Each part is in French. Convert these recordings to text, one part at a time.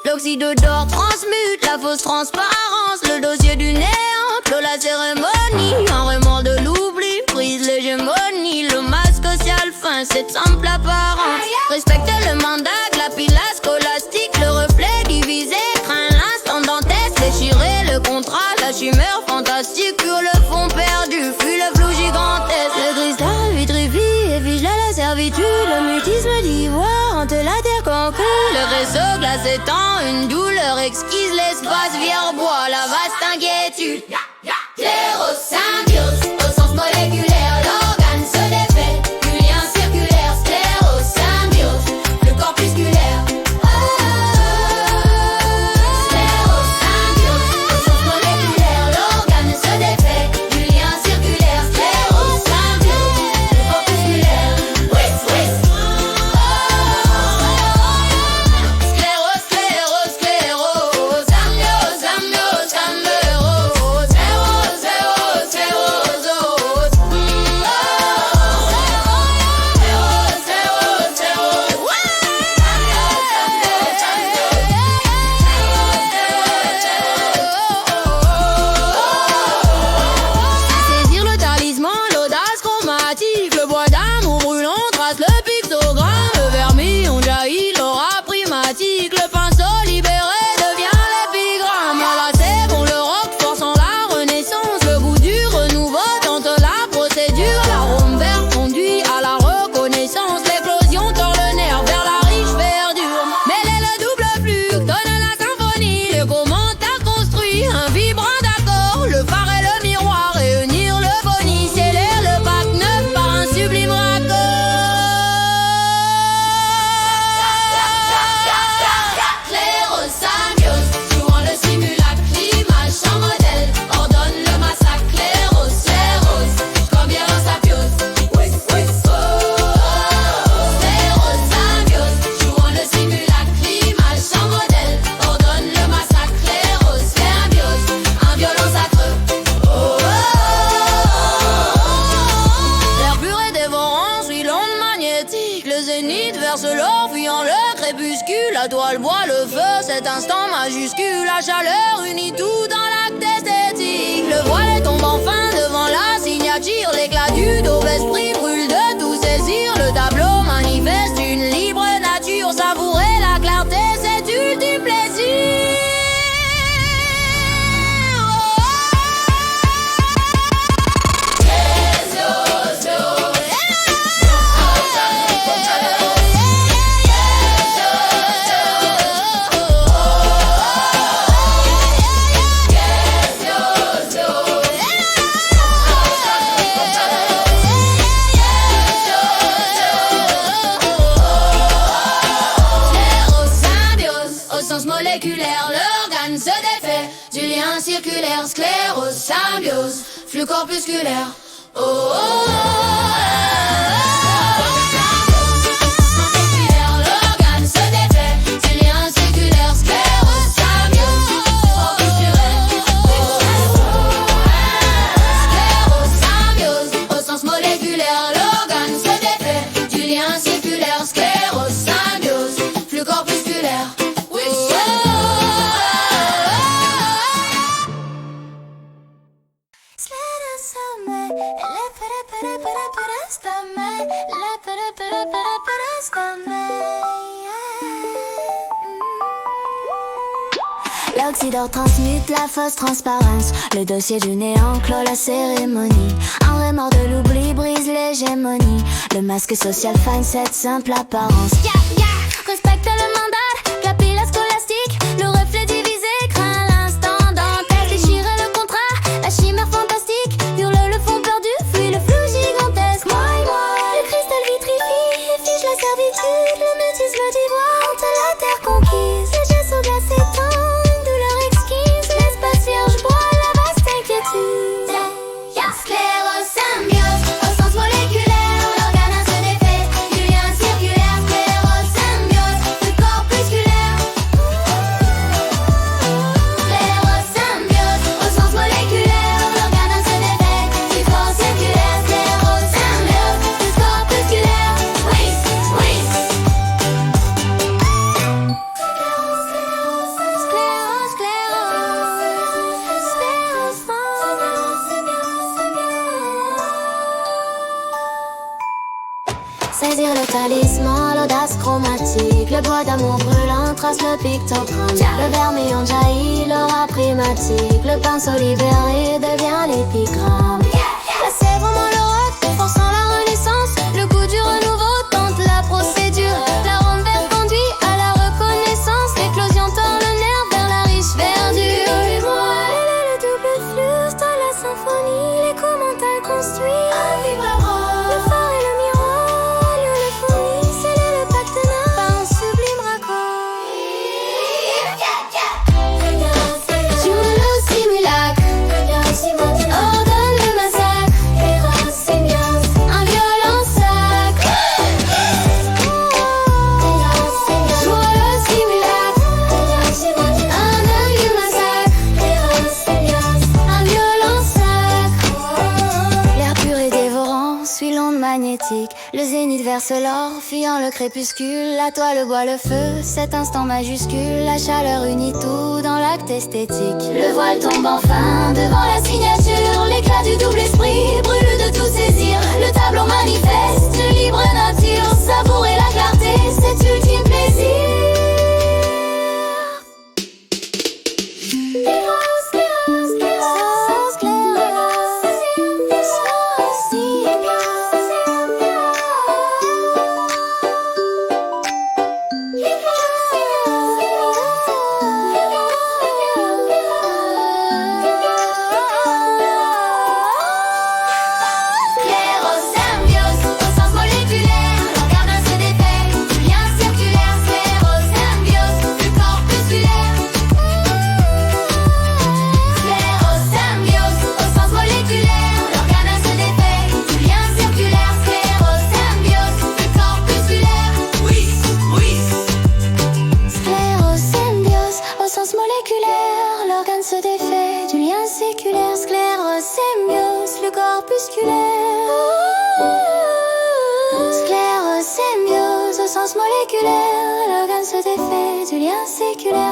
L'oxyde d'or transmute la fausse transparence, le dossier du néant clôt la cérémonie. Un remords de l'oubli brise l'hégémonie, le masque social fin cette simple apparence. Respecte le mandat de la pila scolastique, le reflet divisé craint l'instant dantesque. Déchirer le contrat, la chimère fantastique, pur le fond perdu, fuit le flou gigantesque. Le cristal vitrifie et fige la servitude, le mutisme d'ivoire hante la terre conquise. Le réseau glacé étend une douleur exquise, l'espace vire-bois, la vaste inquiétude. Sclérosymbiose, au sens moléculaire, l'organe se défait, du lien circulaire, sclérosymbiose, le corpusculaire. Sclérosymbiose, au sens moléculaire, l'organe se défait, du lien circulaire, sclérosymbiose, le corpusculaire. La toile boit le feu, cet instant majuscule, la chaleur unit tout dans l'acte esthétique. Le voile tombe enfin devant la signature, l'éclat du dôme esprit brûle de tout saisir. Le tableau manifeste une libre nature, savourer la clarté, c'est ultime plaisir. L'organe se défait du lien circulaire, sclérosymbiose, flux corpusculaire. Oh, oh, oh, l'organe se défait du lien circulaire, sclérosymbiose, corpusculaire. Sclérosymbiose, au sens moléculaire, l'organe se défait du lien circulaire, sclérosymbiose, flux corpusculaire. L'oxydore transmute la fausse transparence, le dossier du néant clôt la cérémonie. Un remords de l'oubli brise l'hégémonie, le masque social fane cette simple apparence. Respecte le mandat, la pile scolastique, le reflet divisé craint l'instant dantesque. Déchirer le contrat, la chimère fantastique, hurle le fond perdu, fuit le flou gigantesque. Le cristal vitrifie et fige la servitude, le mutisme d'ivoire hante la terre conquise. Le gesso glacé étend une douleur exquise, l'espace vierge boit la vaste inquiétude. Sclérosymbiose, au sens moléculaire, l'organe se défait du lien circulaire, sclérosymbiose. doigt d'amour brûlant trace le pictogramme. Le vermillon jaillit, l'aura primatique. Le pinceau libéré devient l'épigramme. Là c'est vraiment le rock, forçant la renaissance. Le goût du renouveau tente la procédure. L'arôme vert conduit à la reconnaissance. L'éclosion tord le nerf vers la riche verdure. Et moi, elle est le double flux de la symphonie. L'écho mental construit un vibreur. Le phare et le miroir, lieu le fourni. Scellé le pacte nain par un sublime raccord. Joue le simulacre, ordonne le massacre. Un violent sacre. Joue le simulacre, ordonne le massacre. Un violent sacre. L'air pur et dévorant suit l'onde magnétique. Le zénith verse l'or, fuyant le crépuscule. La toile boit le feu, cet instant majuscule. La chaleur unit tout dans l'acte esthétique. Le voile tombe enfin devant la signature. L'éclat du double esprit brûle de tout saisir. Le tableau manifeste une libre nature. Savourer la clarté, cet ultime plaisir. Sclérosymbiose, au sens moléculaire, l'organe se défait du lien circulaire. Sclérosymbiose, du corpusculaire. Sclérosymbiose, au sens moléculaire, l'organe se défait du lien circulaire. Sclérosymbiose, du corpusculaire. Oui, oui. Sclérosymbiose, au sens moléculaire, l'organe se défait du lien séculaire. Sclérosymbiose, le corpusculaire. Sclérosymbiose, au sens moléculaire, l'organe se défait du lien séculaire.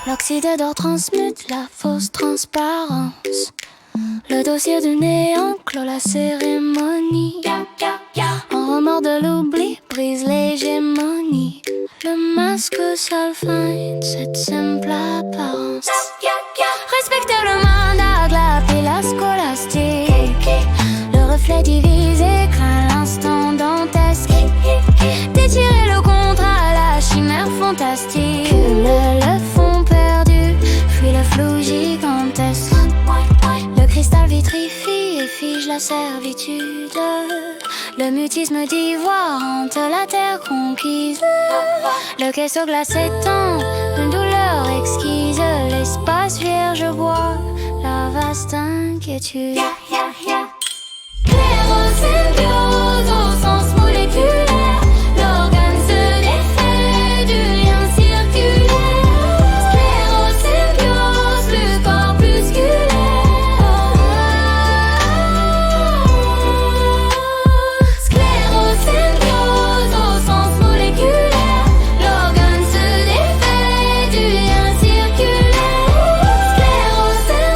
L'oxyde d'or transmute la fausse transparence. Le dossier du néant clôt la cérémonie. En remords de l'oubli brise l'hégémonie. Le masque seul feinte cette simple apparence. Respecter le mandat de la pile scolastique. Le reflet divisé craint l'instant dantesque. Détirer le contrat, la chimère fantastique. Le fond perdu, fuit le flou gigantesque. Le cristal vitrifie et fige la servitude. Le mutisme d'ivoire hante la terre conquise. Le caisseau glacé tend une douleur exquise. L'espace vierge boit la vaste inquiétude. Sclérosymbiose au sens moléculaire, l'organe se défait du lien circulaire. Sclérosymbiose, le corpusculaire. Sclérosymbiose au sens moléculaire, l'organe se défait du lien circulaire.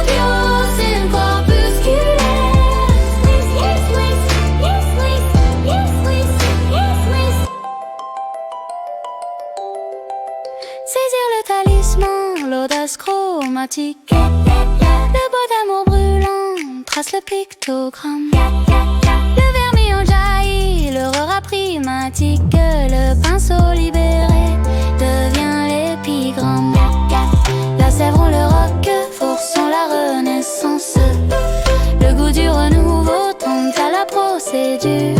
Sclérosymbiose, le corpusculaire. Saisir le talisman, l'audace chromatique. Le bois d'amour brûlant trace le pictogramme. Le vermillon jaillit, l'aurora primatique. Le pinceau libéré devient l'épigramme. La sèvre le roc, forçant la renaissance. Le goût du renouveau tente à la procédure.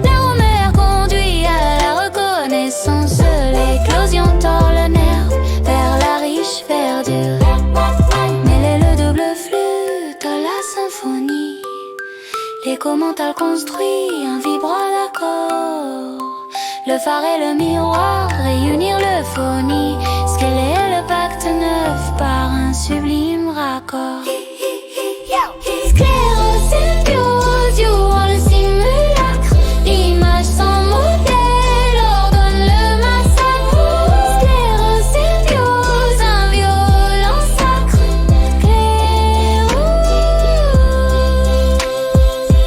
L'arôme air conduit à la reconnaissance. L'éclosion tord le nerf vers la riche verdure. Mêler le double flûte à la symphonie. L'écho mental construit un vibrant accord. Le phare et le miroir réunir le phonie. Sceller le pacte l'acte 9 par un sublime raccord. Sclérosymbiose, you want le simulacre. L'image sans modèle ordonne le massacre. Sclérosymbiose, un violent sacre.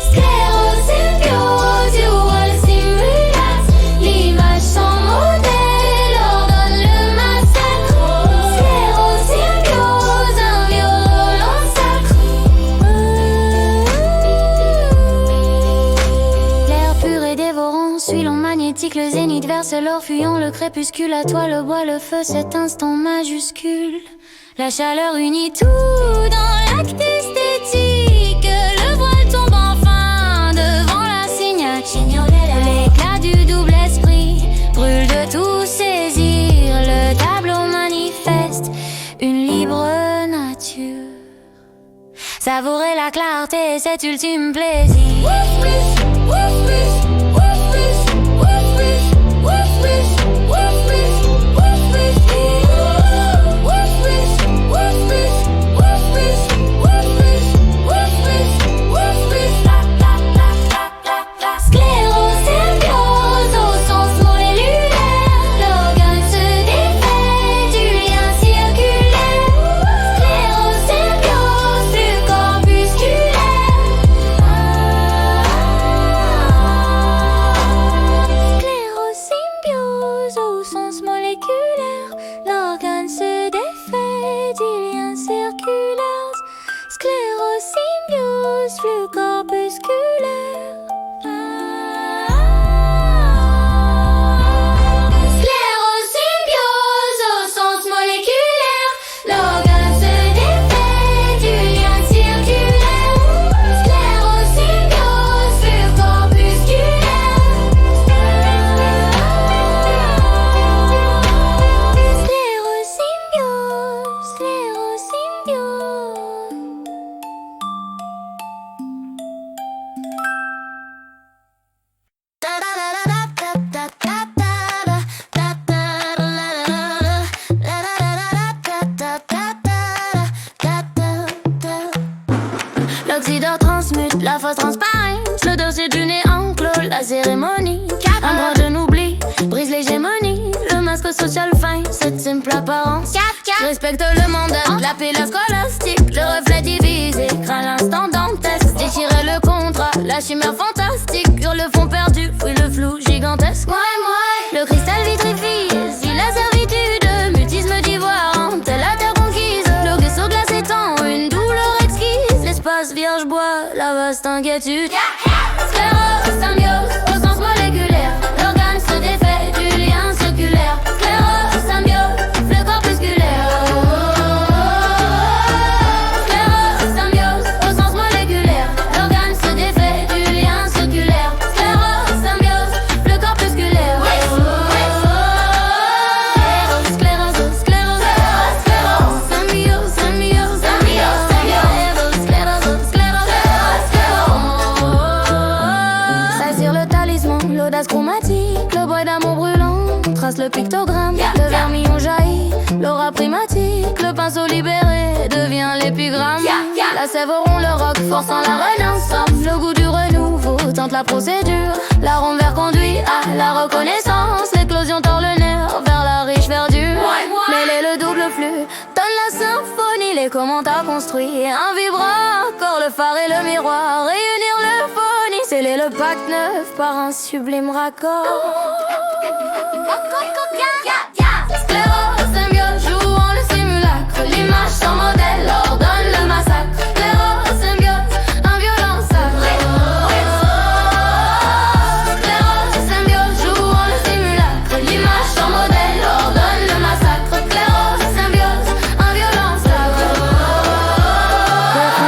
Sclérosymbiose, you want le simulacre. L'image sans modèle ordonne le massacre. Sclérosymbiose, un violent sacre. L'air pur et dévorant suit l'onde magnétique, le zénith verse l'or, fuyant le crépuscule. À toi le bois, le feu, cet instant majuscule. La chaleur unit tout dans l'acte esthétique. Le voile tombe enfin devant la signature. L'éclat du double esprit brûle de tout saisir. Le tableau manifeste une libre nature. Savourer la clarté, cet ultime plaisir. Sclérosymbiose au sens moléculaire, l'organe se défait du lien circulaire. Sclérosymbiose, flux corpusculaire. Sclérosymbiose au sens moléculaire, l'organe se défait du lien circulaire. Sclérosymbiose, flux corpusculaire. Sclérosymbiose au sens moléculaire, l'organe se défait du lien circulaire. Sclérosymbiose, flux corpusculaire. Sclérosymbiose, sclérosymbiose. L'oxydore transmute la fausse transparence. Le dossier du néant clôt la cérémonie. Un brin de n'oubli brise l'hégémonie. Le masque social fin, cette simple apparence. Respecte le mandat, la pilaire scolastique. Le reflet divisé, craint l'instant dantesque. Déchirer le contrat, la chimère fantastique. Sur le fond perdu, fouille le flou gigantesque. Le cristal vitrifie, si la servitude, mutisme d'ivoire, telle la terre conquise. Le vaisseau glacé étant une douleur exquise. L'espace vierge boit la vaste inquiétude. Sclérosymbiose au sens moléculaire, l'organe se défait du lien circulaire. Sclérosymbiose, flux corpusculaire. Sclérosymbiose au sens moléculaire, l'organe se défait du lien circulaire. Sclérosymbiose, flux corpusculaire. Sclérose, sclérose, sclérose, symbiose, symbiose, symbiose, sclérose, sclérose, sclérose. Saisir le talisman, l'audace chromatique, le bois d'amour brûlant trace le pictogramme. Le vermillon jaillit, l'aura primatique, le pinceau libéré devient l'épigramme. La sève rompt le roc, forçant la renaissance. Le goût du renouveau tente la procédure. L'arôme vert conduit à la reconnaissance. L'éclosion tord le nerf vers la riche verdure. Mêler le double flux donne la symphonie. Les commentaires construits, un vibrateur, le phare et le miroir. Réunir l'euphonie, sceller le pacte neuf par un sublime raccord. Sclérosymbiose jouant le simulacre, l'image sans modèle ordonne le massacre. Sclérosymbiose, un violent sacre. Sclérosymbiose jouant le simulacre, l'image sans modèle ordonne le massacre. Sclérosymbiose, un violent sacre.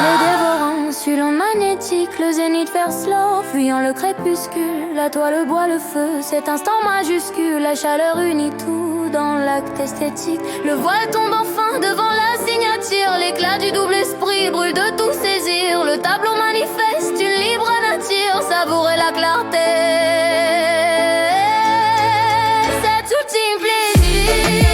Le dévorant suit l'onde magnétique, le zénith verse l'or, fuyant le crépuscule. La toile boit le feu, cet instant majuscule. La chaleur unit tout dans l'acte esthétique. Le voile tombe enfin devant la signature. L'éclat du double esprit brûle de tout saisir. Le tableau manifeste une libre nature. Savourer la clarté, cet ultime plaisir.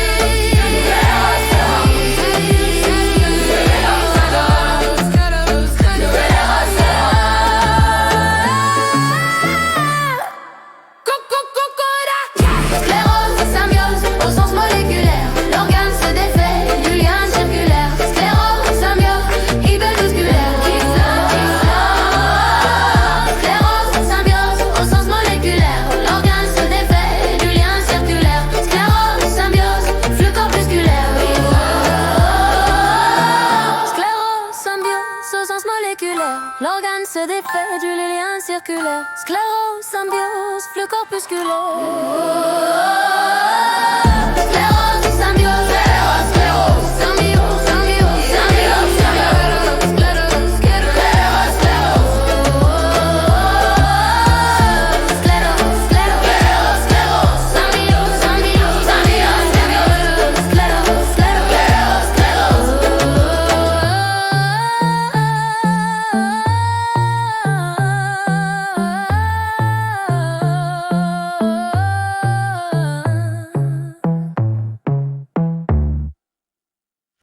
L'organe se défait du lien circulaire. Sclérose, symbiose, flux corpusculaire.